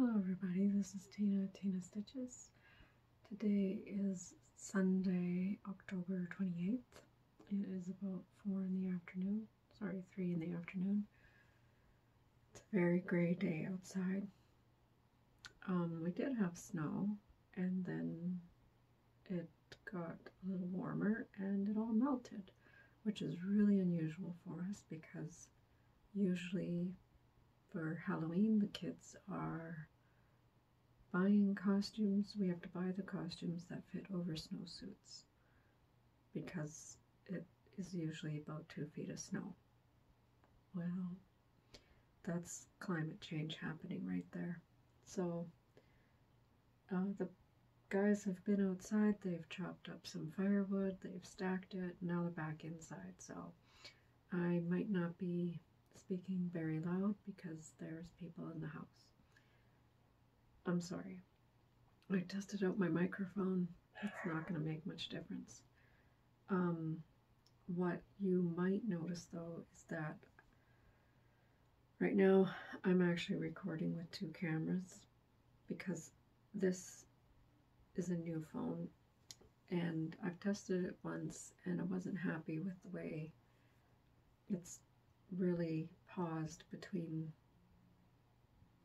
Hello everybody, this is Tina Stitches. Today is Sunday, October 28th. It is about 4 in the afternoon, 3 in the afternoon. It's a very gray day outside. We did have snow, and then it got a little warmer and it all melted, which is really unusual for us because usually for Halloween the kids are buying costumes. We have to buy the costumes that fit over snowsuits because it is usually about 2 feet of snow. Well, that's climate change happening right there. So the guys have been outside, they've chopped up some firewood, they've stacked it, now they're back inside. So I might not be speaking very loud because there's people in the house. I'm sorry. I tested out my microphone. It's not going to make much difference. What you might notice though is that right now I'm actually recording with 2 cameras because this is a new phone and I've tested it once and I wasn't happy with the way it's really paused between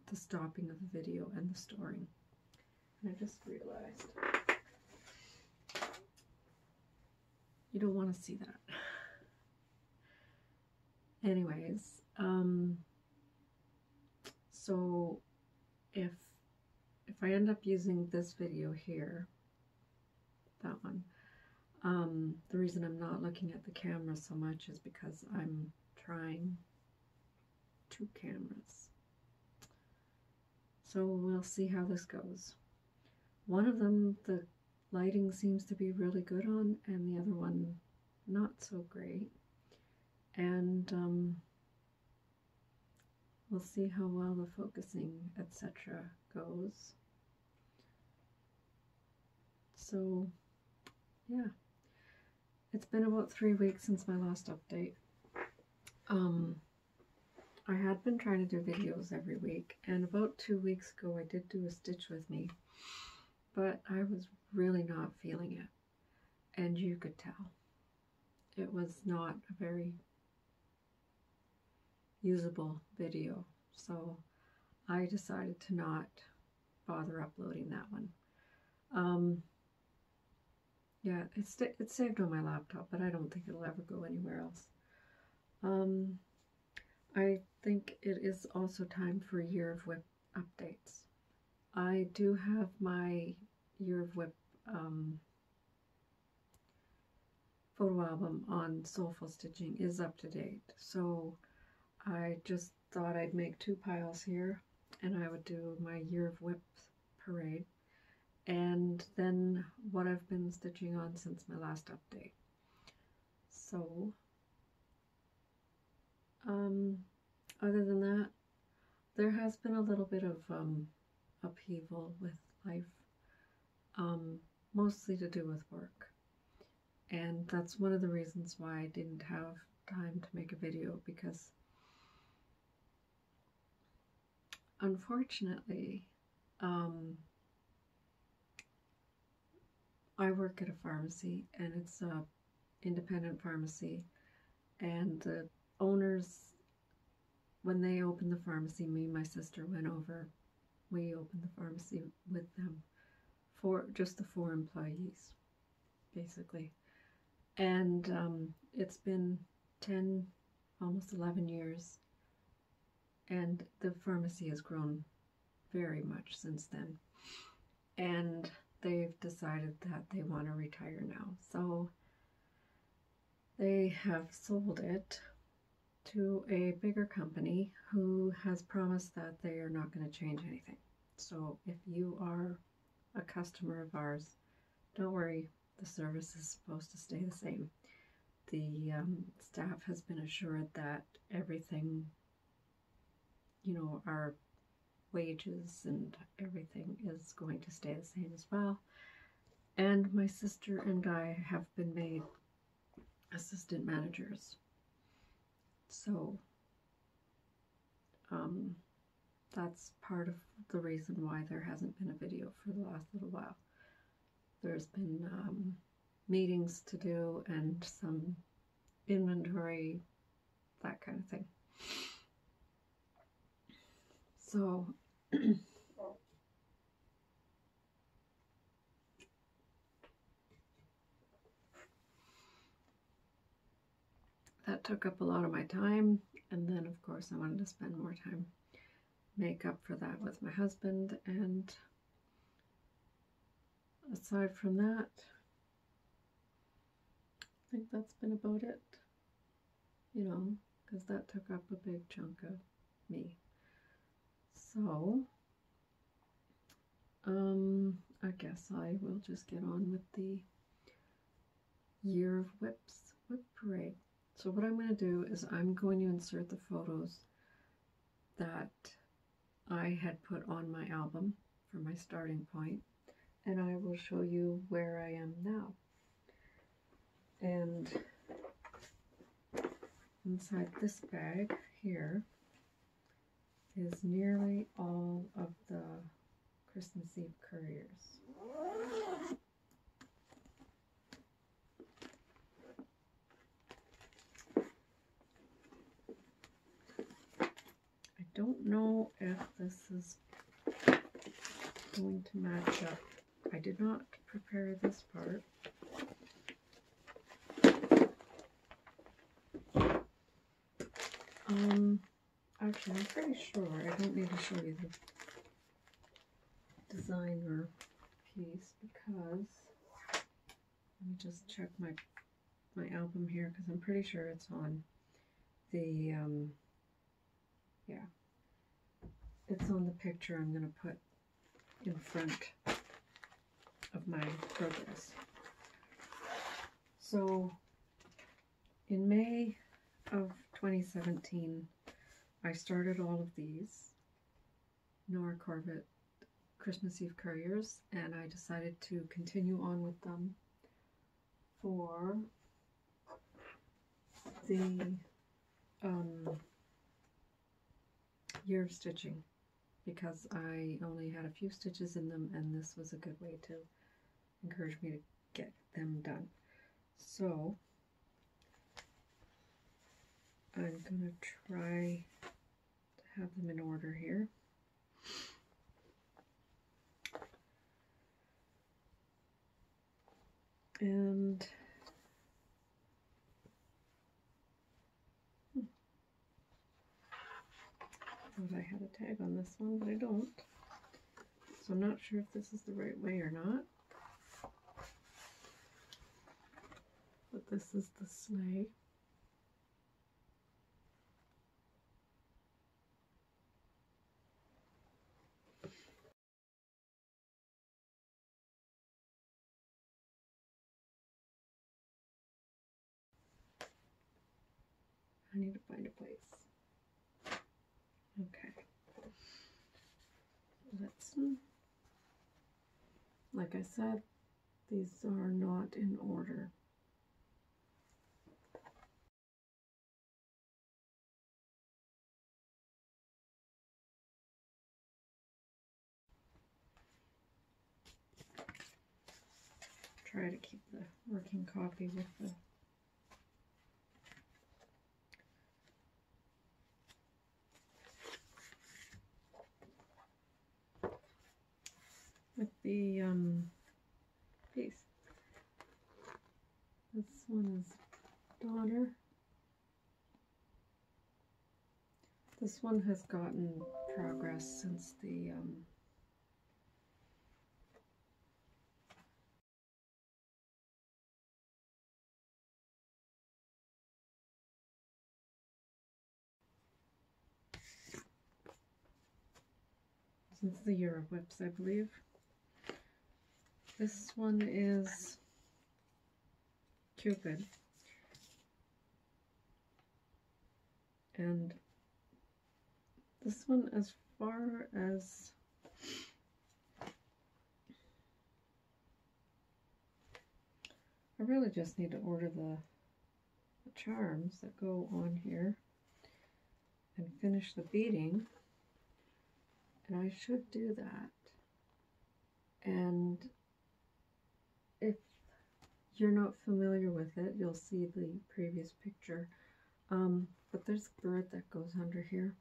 the stopping of the video and the storing. And I just realized you don't want to see that. Anyways, so if I end up using this video here, that one, the reason I'm not looking at the camera so much is because I'm trying 2 cameras. So we'll see how this goes. One of them, the lighting seems to be really good on, and the other one not so great. And we'll see how well the focusing, etc. goes. So yeah, it's been about 3 weeks since my last update. I had been trying to do videos every week, and about 2 weeks ago I did do a stitch with me, but I was really not feeling it, and you could tell. It was not a very usable video, so I decided to not bother uploading that one. Yeah, it's saved on my laptop, but I don't think it'll ever go anywhere else. I think it is also time for Year of WIP updates. I do have my Year of WIP photo album on Soulful Stitching is up to date, so I just thought I'd make 2 piles here, and I would do my Year of WIP parade, and then what I've been stitching on since my last update. So other than that, there has been a little bit of upheaval with life, mostly to do with work, and that's one of the reasons why I didn't have time to make a video, because unfortunately I work at a pharmacy, and it's a independent pharmacy, and the owners, when they opened the pharmacy, me and my sister went over. We opened the pharmacy with them for just the 4 employees, basically. And it's been 10, almost 11 years, and the pharmacy has grown very much since then. And they've decided that they want to retire now. So they have sold it to a bigger company who has promised that they are not going to change anything. So if you are a customer of ours, don't worry, the service is supposed to stay the same. The staff has been assured that everything, you know, our wages and everything is going to stay the same as well. And my sister and I have been made assistant managers. So that's part of the reason why there hasn't been a video for the last little while. There's been meetings to do and some inventory, that kind of thing. So that took up a lot of my time, and then of course I wanted to spend more time make up for that with my husband, and aside from that, I think that's been about it, you know, because that took up a big chunk of me. So I guess I will just get on with the Year of Whip Parade. So what I'm going to do is I'm going to insert the photos that I had put on my album for my starting point, and I will show you where I am now. And inside this bag here is nearly all of the Christmas Eve couriers. I don't know if this is going to match up. I did not prepare this part. Actually, I'm pretty sure I don't need to show you the designer piece, because let me just check my album here, because I'm pretty sure it's on the yeah, it's on the picture I'm going to put in front of my progress. So in May of 2017, I started all of these Nora Corbett Christmas Eve couriers, and I decided to continue on with them for the year of stitching, because I only had a few stitches in them, and this was a good way to encourage me to get them done. So I'm going to try to have them in order here. And I thought I had a tag on this one, but I don't. So I'm not sure if this is the right way or not. But this is the sleigh. I need to find a place. Okay. Let's, like I said, these are not in order. Try to keep the working copy with the piece. This one is daughter. This one has gotten progress since the Year of Whips, I believe. This one is Cupid, and this one, as far as I really just need to order the charms that go on here and finish the beading. and I should do that. And if you're not familiar with it, you'll see the previous picture. But there's a bird that goes under here,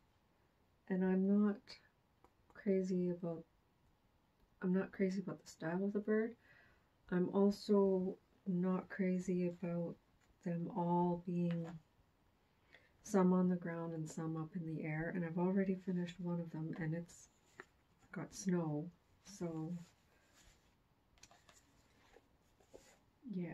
and I'm not crazy about the style of the bird. I'm also not crazy about them all being some on the ground and some up in the air, and I've already finished one of them, and it's got snow, so yeah.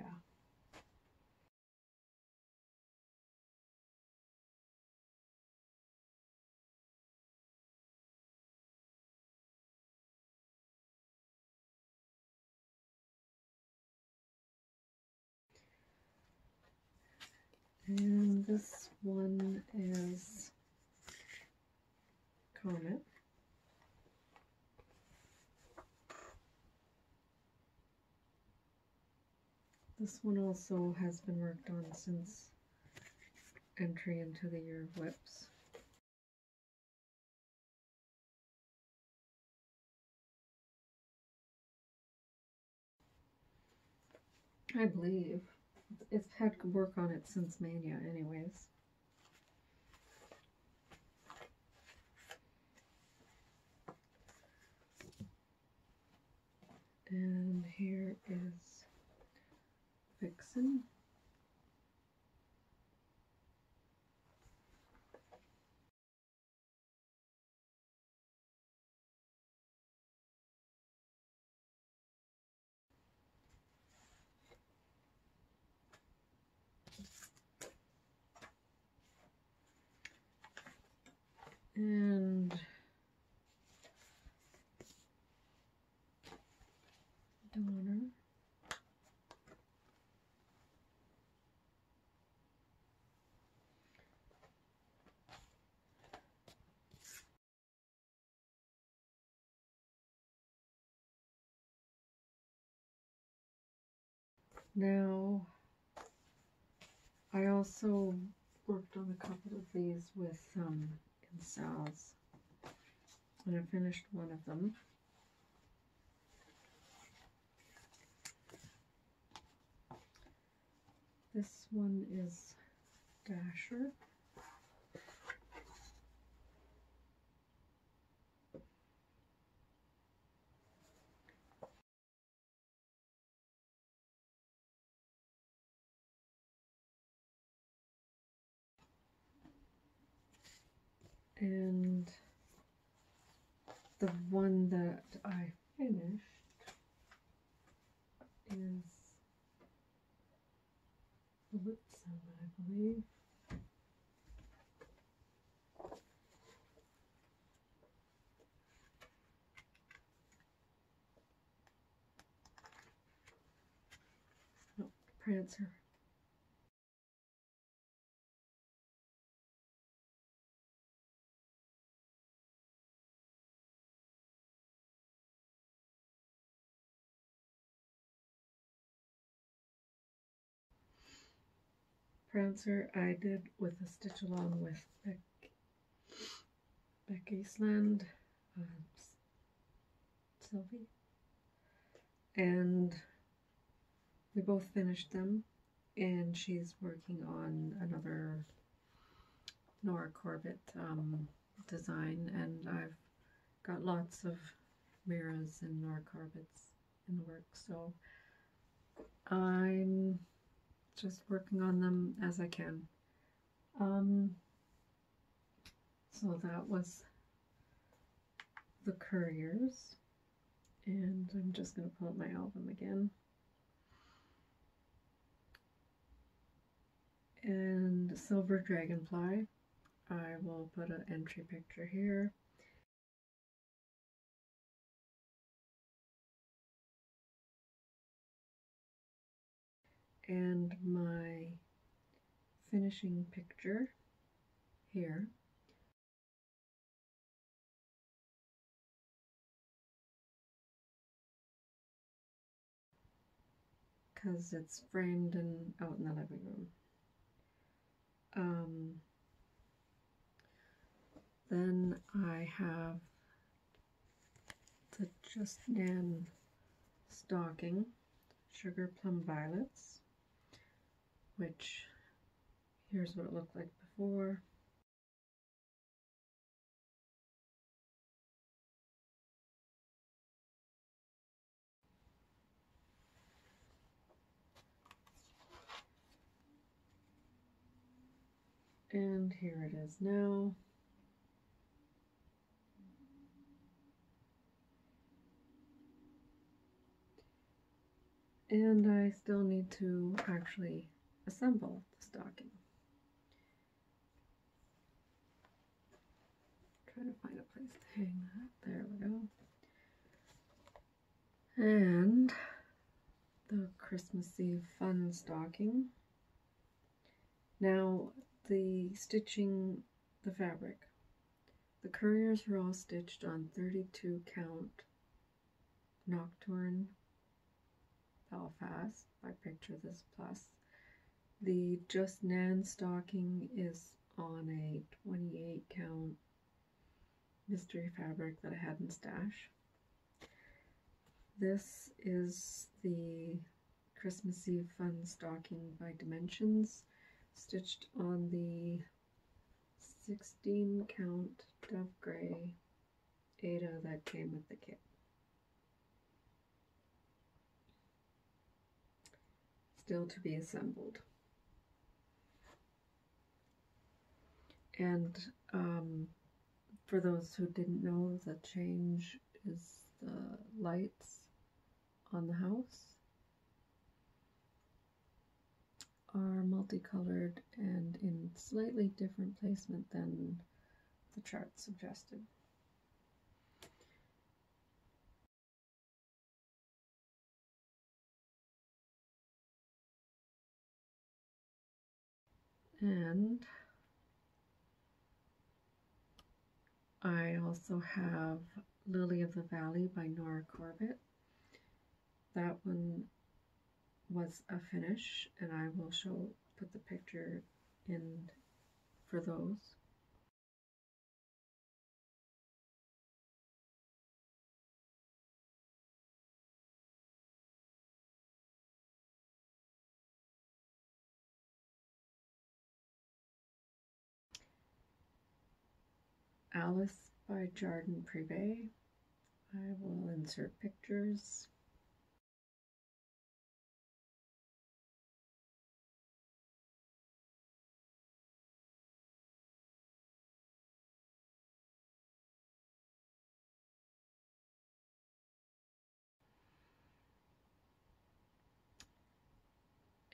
And this one is Comet. This one also has been worked on since entry into the Year of Whips. I believe. It's had work on it since Mania anyways. And here is Vixen. And Donner. Now, I also worked on a couple of these with Sal's, and I finished one of them. This one is Dasher. And the one that I finished is Blitzen, I believe. No, Prancer. Prancer I did with a stitch along with Beck Eastland, Sylvie, and we both finished them, and she's working on another Nora Corbett design, and I've got lots of Mira's and Nora Corbett's in the works, so I'm just working on them as I can. So that was the Couriers, and I'm just going to pull up my album again. And Silver Dragonfly, I will put an entry picture here. And my finishing picture here. Because it's framed and out in the living room. Then I have the Just Nan stocking, Sugar Plum Violets, which here's what it looked like before. And here it is now. And I still need to actually assemble the stocking. Trying to find a place to hang that. There we go. And the Christmas Eve fun stocking. Now the stitching the fabric. The couriers are all stitched on 32 count Nocturne Belfast. I picture this plus. The Just Nan stocking is on a 28 count mystery fabric that I had in stash. This is the Christmas Eve fun stocking by Dimensions, stitched on the 16 count Dove Gray Ada that came with the kit. Still to be assembled. And for those who didn't know, the change is the lights on the house are multicolored and in slightly different placement than the chart suggested. And I also have Lily of the Valley by Nora Corbett. That one was a finish, and I will put the picture in for those. Alice by Jardin Privé. I will insert pictures.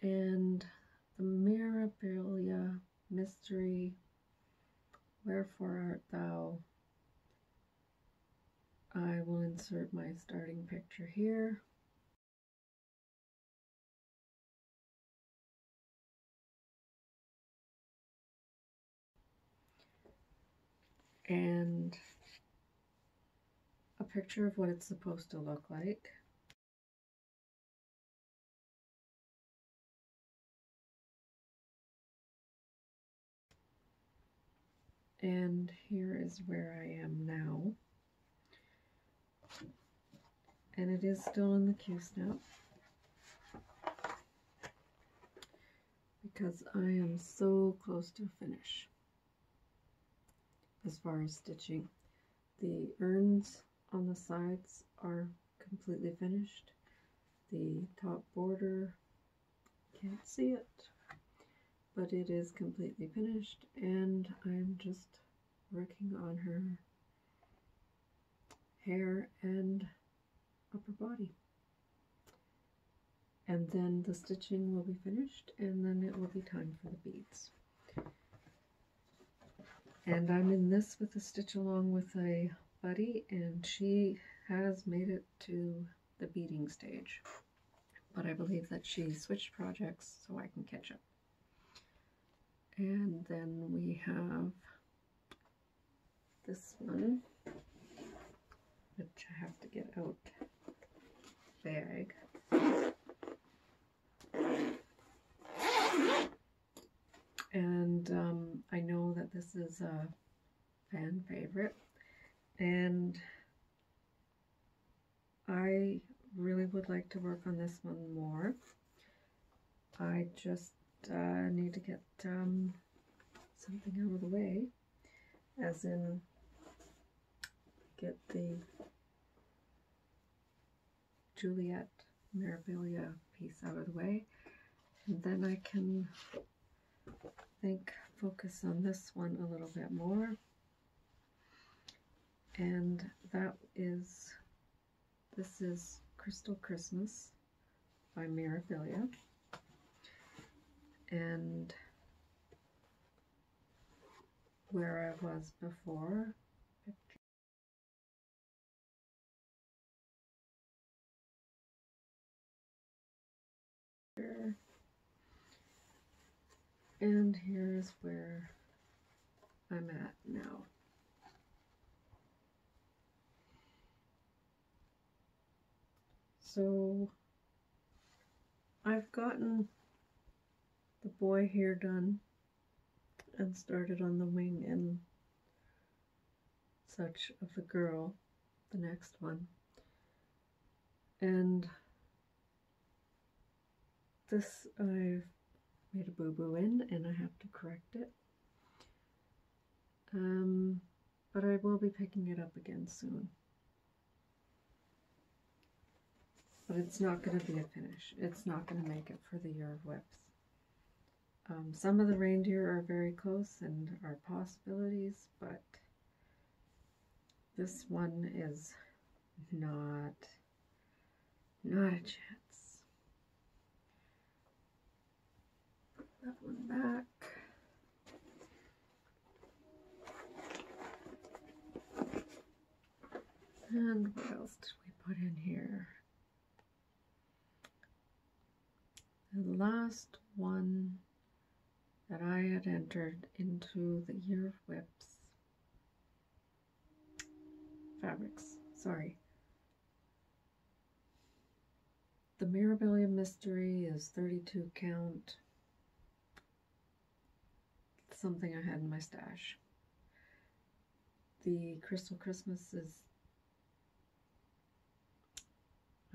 And the Mirabilia Mystery, Wherefore Art Thou? I will insert my starting picture here. And a picture of what it's supposed to look like. And here is where I am now. And it is still in the Q-snap because I am so close to a finish as far as stitching. The urns on the sides are completely finished. The top border, can't see it, but it is completely finished, and I'm just working on her hair and upper body. And then the stitching will be finished, and then it will be time for the beads. And I'm in this with a stitch along with a buddy, and she has made it to the beading stage. But I believe that she switched projects so I can catch up. And then we have this one, which I have to get out bag. And I know that this is a fan favorite, and I really would like to work on this one more. I just need to get something out of the way, as in get the Juliet Mirabilia piece out of the way, and then I can focus on this one a little bit more. And this is Crystal Christmas by Mirabilia, and where I was before, and here's where I'm at now. So I've gotten the boy here done and started on the wing and such of the girl, the next one. And this I've made a boo-boo in, and I have to correct it. But I will be picking it up again soon. But it's not going to be a finish. It's not going to make it for the Year of Whips. Some of the reindeer are very close and are possibilities, but this one is not a chance. Put that one back. And what else did we put in here? The last one that I had entered into the Year of Whips fabrics, sorry. The Mirabilia Mystery is 32 count, something I had in my stash. The Crystal Christmas is,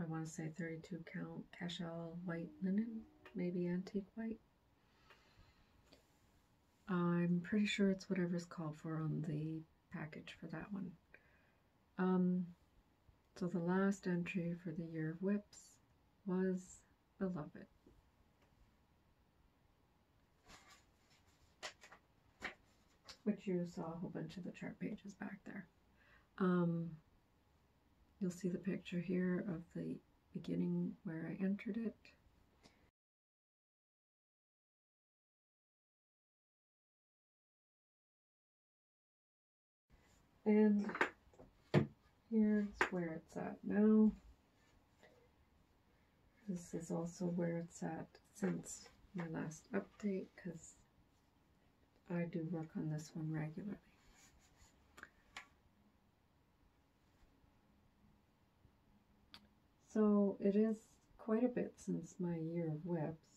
I want to say 32 count cashel white linen, maybe antique white. I'm pretty sure it's whatever's called for on the package for that one. So the last entry for the Year of Whips was Beloved. Which you saw a whole bunch of the chart pages back there. You'll see the picture here of the beginning where I entered it. And here's where it's at now. This is also where it's at since my last update, because I do work on this one regularly. So it is quite a bit since my Year of Whips,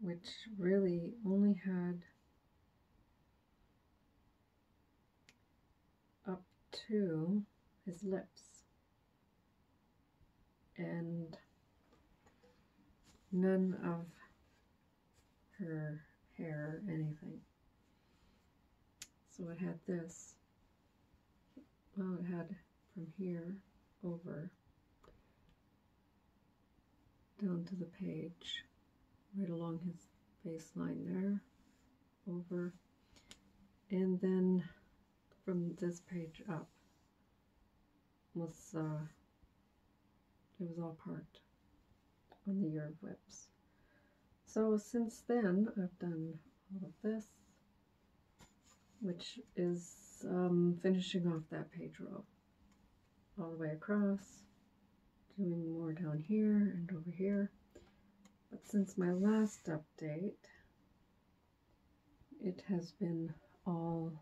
which really only had up to his lips and none of her hair or anything. So it had this, well, it had from here over down to the page, right along his baseline there, over, and then from this page up was it was all part on the Year of Whips. So since then I've done all of this, which is finishing off that page row all the way across, doing more down here and over here. But since my last update, it has been all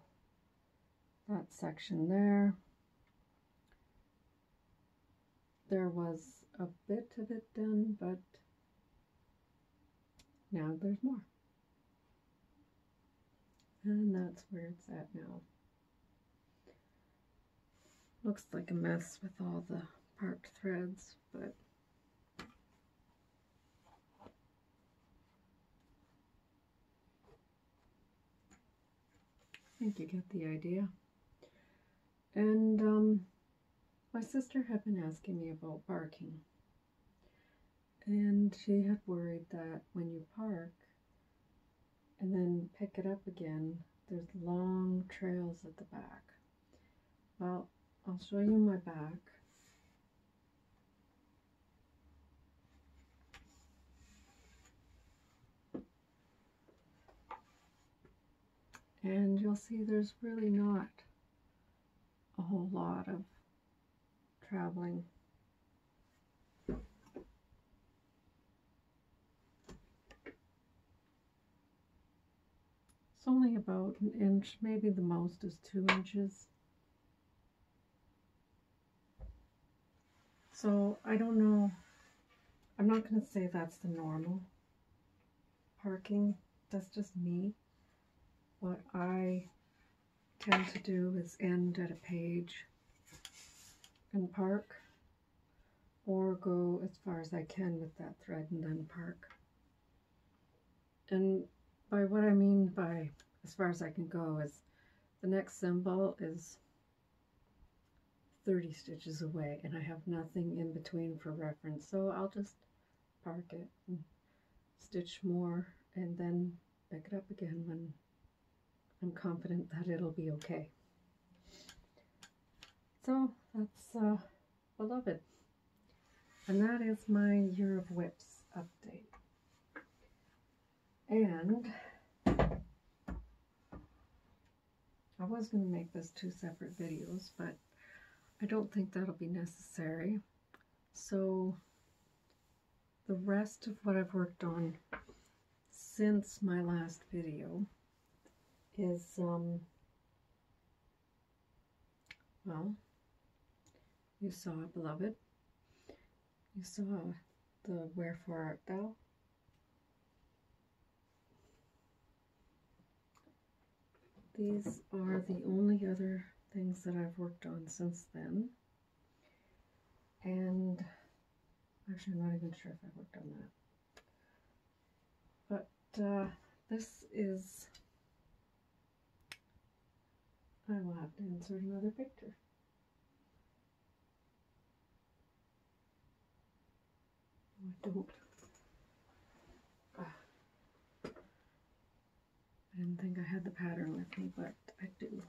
that section there. There was a bit of it done, but now there's more. And that's where it's at now. Looks like a mess with all the parked threads, but I think you get the idea. And my sister had been asking me about parking, and she had worried that when you park and then pick it up again, there's long trails at the back. Well, I'll show you my back. And you'll see there's really not a whole lot of traveling. It's only about an inch, maybe the most is 2 inches. So I don't know, I'm not going to say that's the normal parking, that's just me. What I tend to do is end at a page and park, or go as far as I can with that thread and then park. And by what I mean by as far as I can go is the next symbol is 30 stitches away and I have nothing in between for reference, so I'll just park it and stitch more and then pick it up again when I'm confident that it'll be okay. So that's Beloved, and that is my Year of Whips update. And I was going to make this 2 separate videos, but I don't think that'll be necessary. So the rest of what I've worked on since my last video is, well, you saw Beloved, you saw the Wherefore Art Thou, these are the only other things that I've worked on since then, and actually I'm not even sure if I worked on that, but this is, I will have to insert another picture. I don't. I didn't think I had the pattern with me, but I do.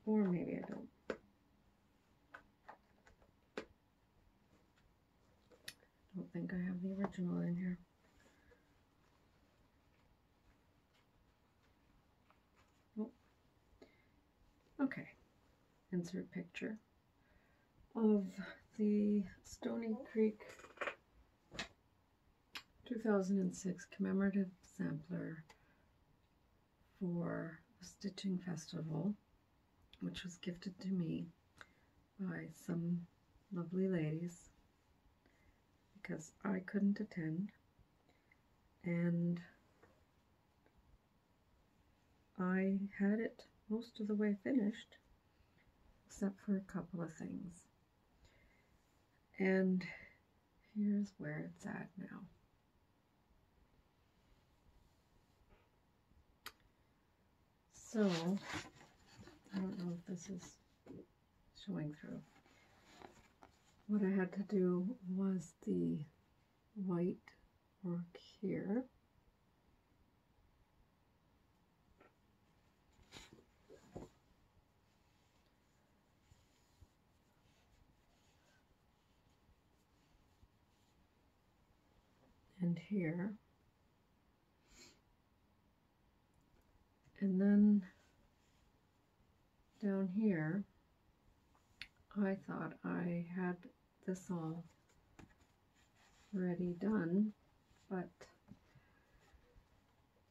Or maybe I don't. I don't think I have the original in here. Nope. Okay. Insert picture of the Stony Creek 2006 commemorative sampler for the Stitching Festival, which was gifted to me by some lovely ladies because I couldn't attend, and I had it most of the way finished except for a couple of things, and here's where it's at now. So, I don't know if this is showing through. What I had to do was the white work here. And here. And then down here, I thought I had this all ready done, but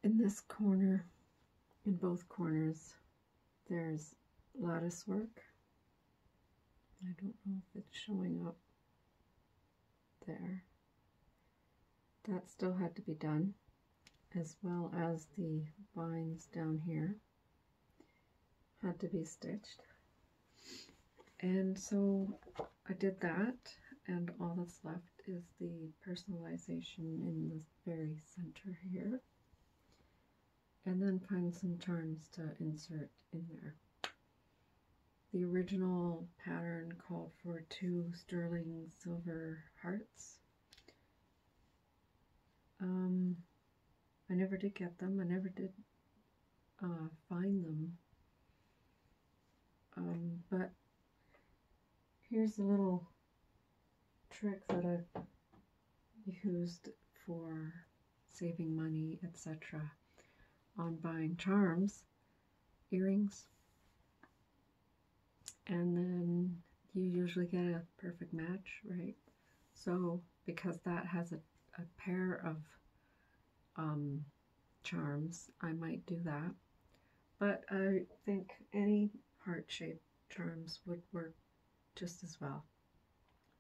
in this corner, in both corners, there's lattice work. I don't know if it's showing up there. That still had to be done, as well as the vines down here. had to be stitched. And so I did that, and all that's left is the personalization in the very center here. And then find some charms to insert in there. The original pattern called for 2 sterling silver hearts. I never did get them. I never did find them. But here's a little trick that I've used for saving money, etc. on buying charms, earrings, and then you usually get a perfect match, right? So because that has a pair of charms, I might do that, but I think any heart-shaped charms would work just as well.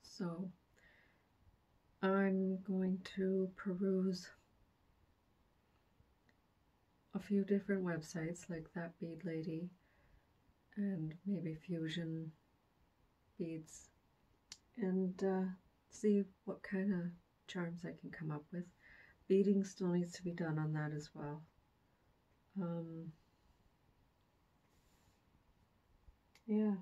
So I'm going to peruse a few different websites like That Bead Lady and maybe Fusion Beads, and see what kind of charms I can come up with. Beading still needs to be done on that as well. Yeah.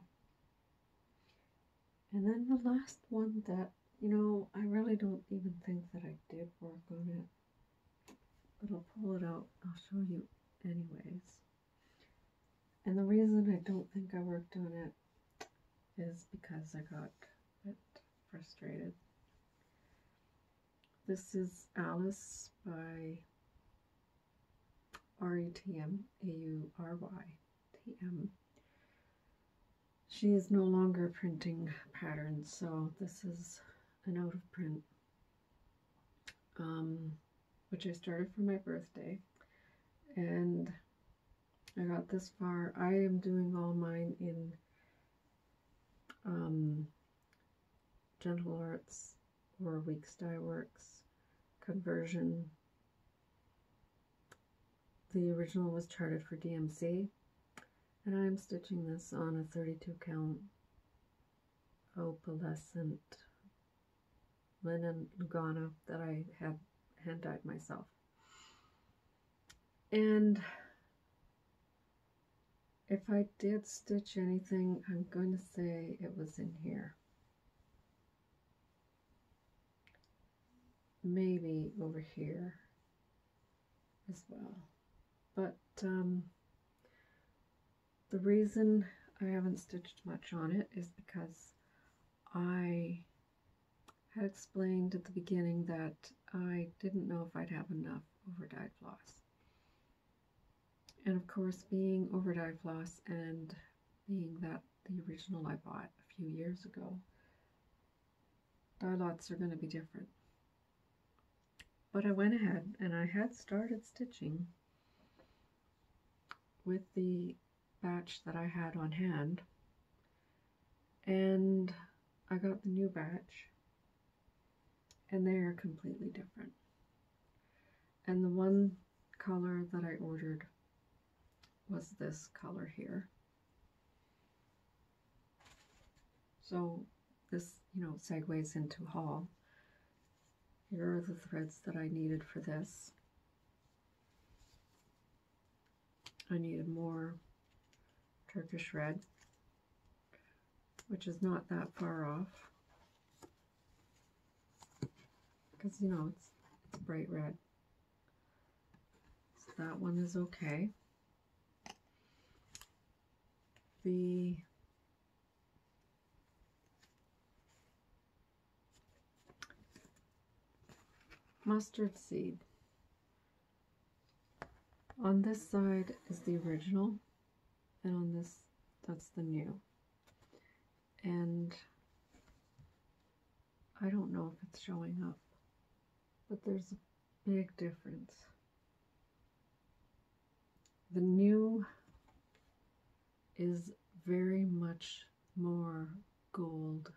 And then the last one that, you know, I really don't even think that I did work on it, but I'll pull it out. I'll show you anyways. And the reason I don't think I worked on it is because I got a bit frustrated. This is Alice by RETM, AURYTM. She is no longer printing patterns, so this is an out of print, which I started for my birthday, and I got this far. I am doing all mine in Gentle Arts or Weeks Dye Works conversion. The original was charted for DMC, and I'm stitching this on a 32 count opalescent linen Lugana that I had hand dyed myself. And if I did stitch anything, I'm going to say it was in here. Maybe over here as well. But the reason I haven't stitched much on it is because I had explained at the beginning that I didn't know if I'd have enough over-dyed floss. And of course, being over-dyed floss and being that the original I bought a few years ago, dye lots are going to be different. But I went ahead and I had started stitching with the batch that I had on hand, and I got the new batch, and they are completely different. And the one color that I ordered was this color here. So this, you know, segues into haul. Here are the threads that I needed for this. I needed more Turkish red, which is not that far off, because, you know, it's bright red. So that one is okay. The mustard seed. On this side is the original, and on this, that's the new. And I don't know if it's showing up, but there's a big difference. The new is very much more gold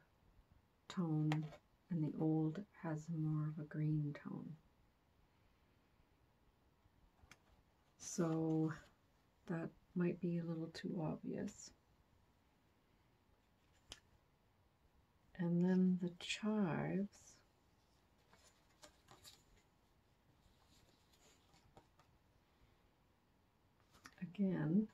tone, and the old has more of a green tone. So that might be a little too obvious. And then the chives, again,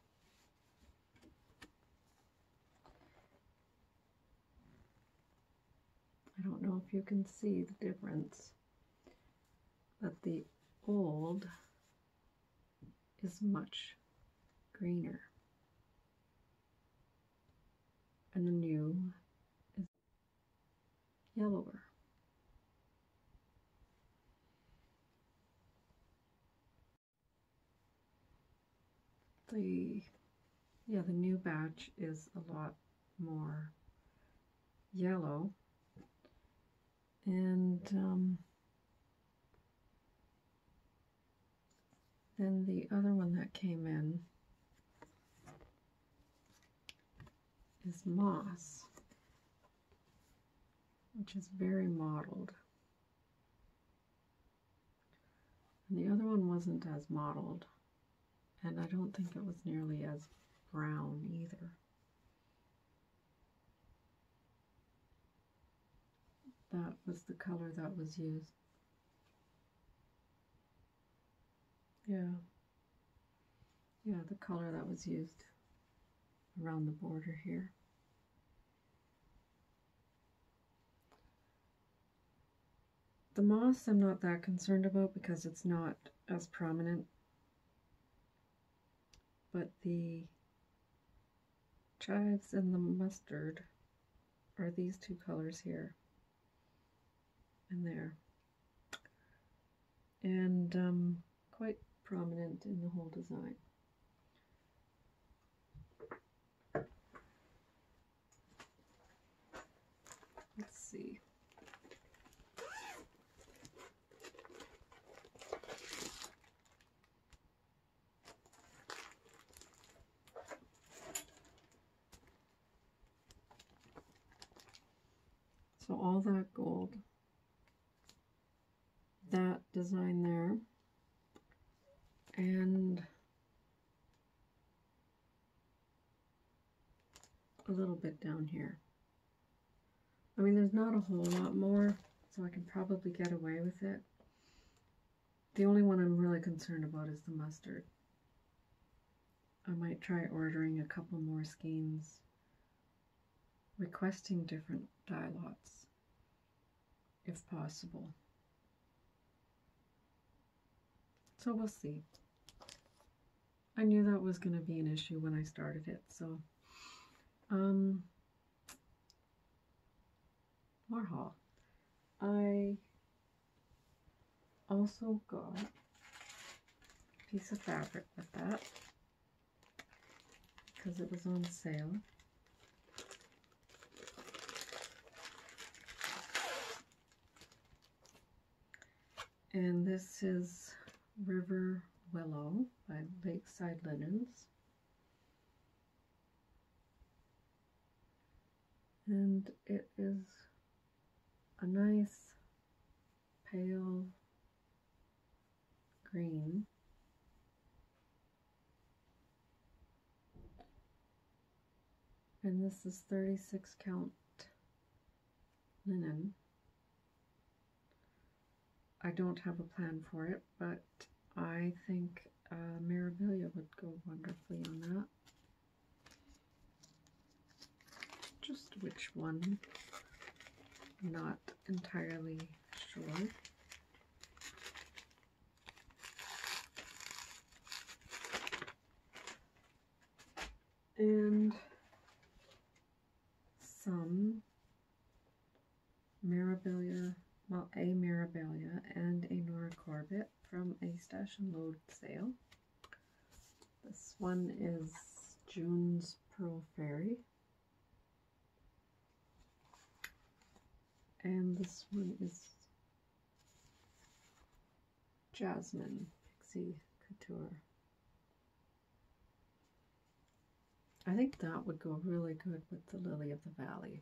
I don't know if you can see the difference, but the old is much greener and the new is yellower. The new batch is a lot more yellow, and then the other one that came in is moss, which is very mottled. And the other one wasn't as mottled, and I don't think it was nearly as brown either. That was the color that was used. Yeah, the color that was used around the border here. The moss I'm not that concerned about because it's not as prominent, but the chives and the mustard are these two colors here and there, and quite prominent in the whole design. Let's see. So all that gold, that design there, and a little bit down here. I mean, there's not a whole lot more, so I can probably get away with it. The only one I'm really concerned about is the mustard. I might try ordering a couple more skeins, requesting different dye lots, if possible. So we'll see. I knew that was going to be an issue when I started it, so more haul. I also got a piece of fabric with that because it was on sale. And this is River Willow by Lakeside Linens. And it is a nice pale green. And this is 36 count linen. I don't have a plan for it, but I think Mirabilia would go wonderfully on that. Just which one, not entirely sure. And some Mirabilia, well, a Mirabilia and a Nora Corbett from a Stash and Load sale. This one is June's Pearl Fairy. And this one is Jasmine Pixie Couture. I think that would go really good with the Lily of the Valley.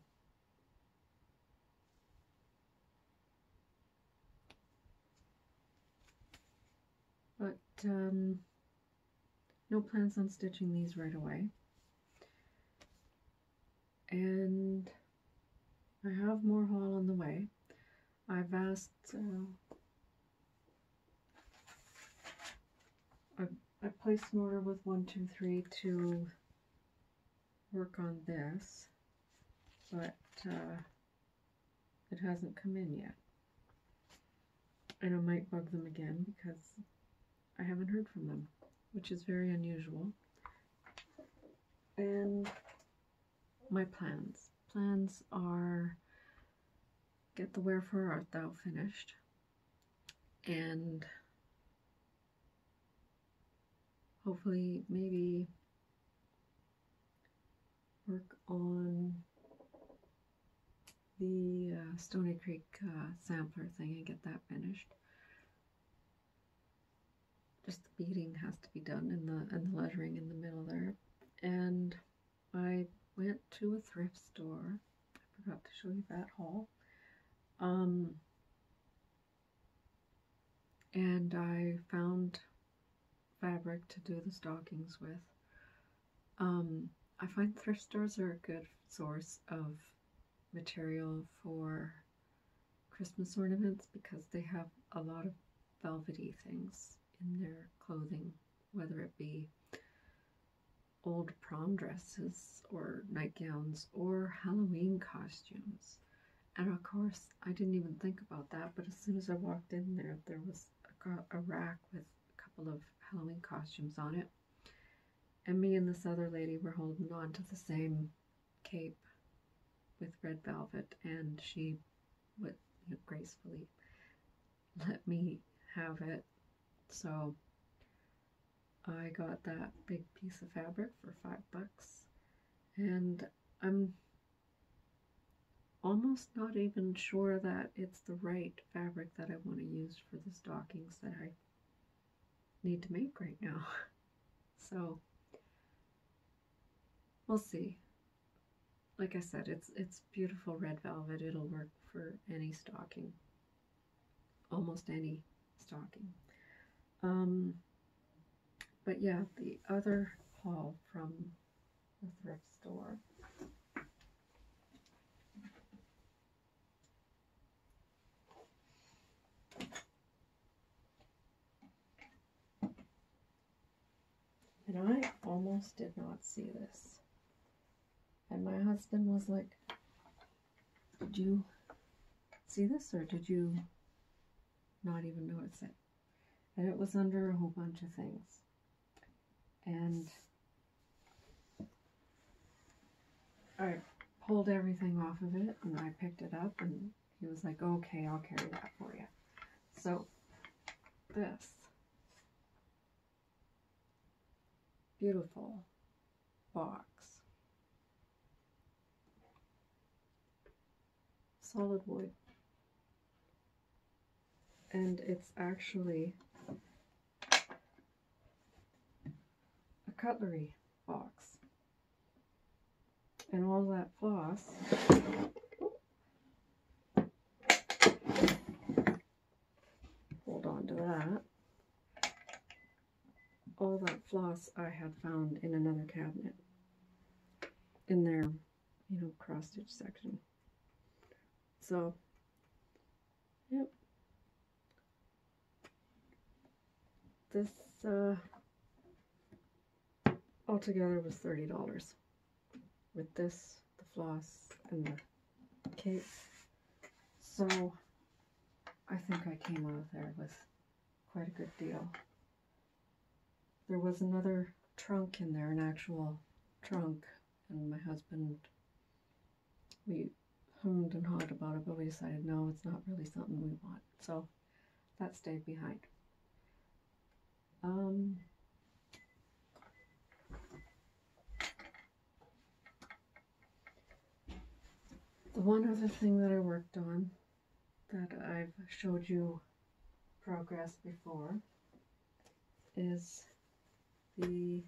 But no, no plans on stitching these right away. And I have more haul on the way. I've asked, I placed an order with 123 to work on this, but it hasn't come in yet. And I might bug them again because I haven't heard from them, which is very unusual. And my plans are get the Wherefore Art Thou finished, and hopefully maybe work on the Stony Creek sampler thing and get that finished. Just the beading has to be done, and the lettering in the middle there. And I went to a thrift store. I forgot to show you that haul. And I found fabric to do the stockings with. I find thrift stores are a good source of material for Christmas ornaments because they have a lot of velvety things in their clothing, whether it be old prom dresses or nightgowns or Halloween costumes. And of course, I didn't even think about that, but as soon as I walked in there, there was a rack with a couple of Halloween costumes on it. And me and this other lady were holding on to the same cape with red velvet, and she would gracefully let me have it. So I got that big piece of fabric for $5, and I'm almost not even sure that it's the right fabric that I want to use for the stockings that I need to make right now. So we'll see. Like I said, it's beautiful red velvet. It'll work for any stocking, almost any stocking. But yeah, the other haul from the thrift store. And I almost did not see this. And my husband was like, did you see this, or did you not even notice it? And it was under a whole bunch of things. And I pulled everything off of it, and I picked it up, and he was like, okay, I'll carry that for you. So this beautiful box, solid wood, and it's actually a cutlery box, and all that floss hold on to that. All that floss I had found in another cabinet in their, cross stitch section. So, yep. This altogether was $30 with this, the floss, and the cape. So I think I came out of there with quite a good deal. There was another trunk in there, an actual trunk, and my husband, we hummed and hawed about it, but we decided no, it's not really something we want. So that stayed behind. The one other thing that I worked on that I've showed you progress before is the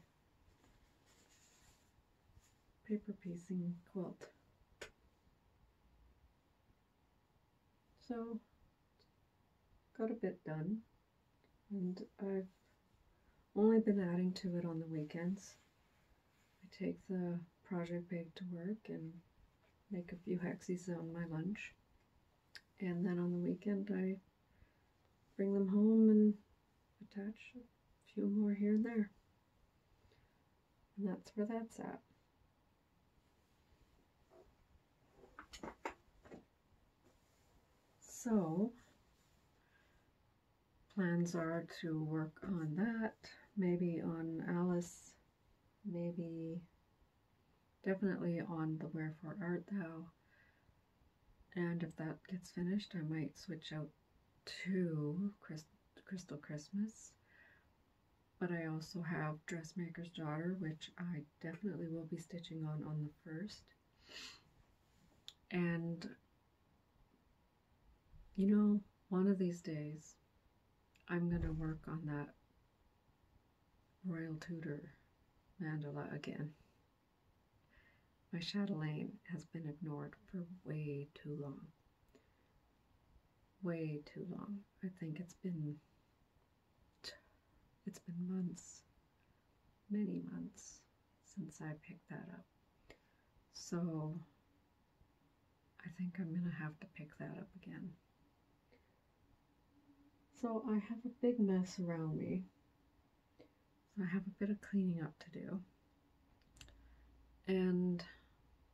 paper piecing quilt. So got a bit done, and I've only been adding to it on the weekends. I take the project bag to work and make a few hexies on my lunch. And then on the weekend I bring them home and attach a few more here and there. And that's where that's at. So, plans are to work on that, maybe on Alice, maybe definitely on the Wherefore Art Thou. And if that gets finished, I might switch out to Crystal Christmas. But I also have Dressmaker's Daughter, which I definitely will be stitching on the 1st. And, you know, one of these days, I'm going to work on that Royal Tudor mandala again. My chatelaine has been ignored for way too long. Way too long. I think it's been months, many months since I picked that up. So I think I'm going to have to pick that up again. So I have a big mess around me. So I have a bit of cleaning up to do. And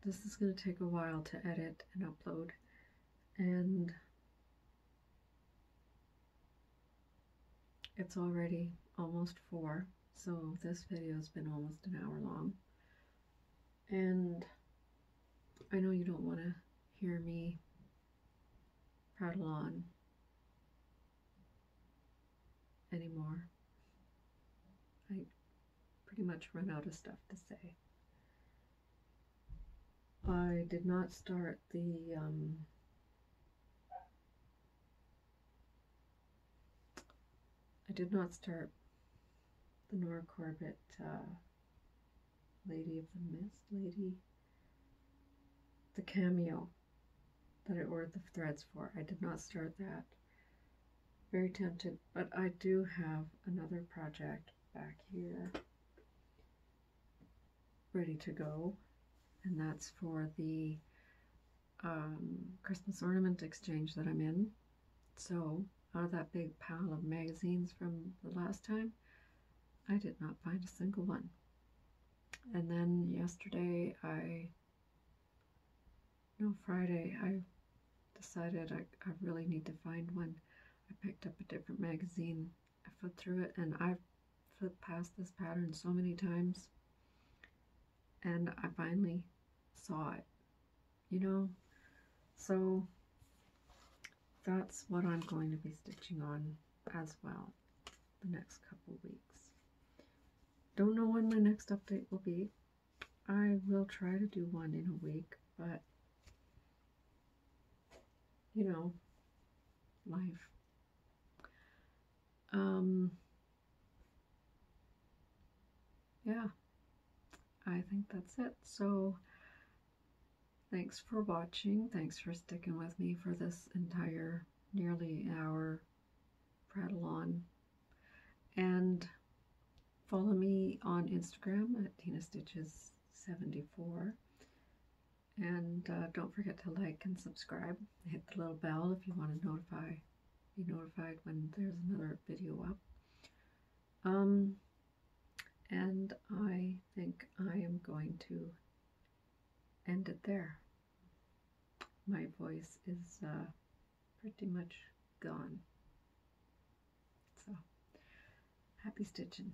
this is going to take a while to edit and upload. And it's already almost 4, so this video has been almost an hour long. And I know you don't want to hear me prattle on anymore. I pretty much run out of stuff to say. I did not start the Nora Corbett Lady of the Mist, the cameo that I ordered the threads for. I did not start that. Very tempted, but I do have another project back here ready to go, and that's for the Christmas ornament exchange that I'm in. So out of that big pile of magazines from the last time, I did not find a single one. And then yesterday, Friday, I decided I really need to find one. I picked up a different magazine, I flipped through it, and I've flipped past this pattern so many times, and I finally saw it, you know? So that's what I'm going to be stitching on as well the next couple weeks. Don't know when my next update will be. I will try to do one in a week, but you know, life. Yeah, I think that's it. So thanks for watching. Thanks for sticking with me for this entire nearly hour prattle on. And follow me on Instagram at TinaStitches74. And don't forget to like and subscribe. Hit the little bell if you want to be notified when there's another video up. And I think I am going to end it there. My voice is pretty much gone. So, happy stitching.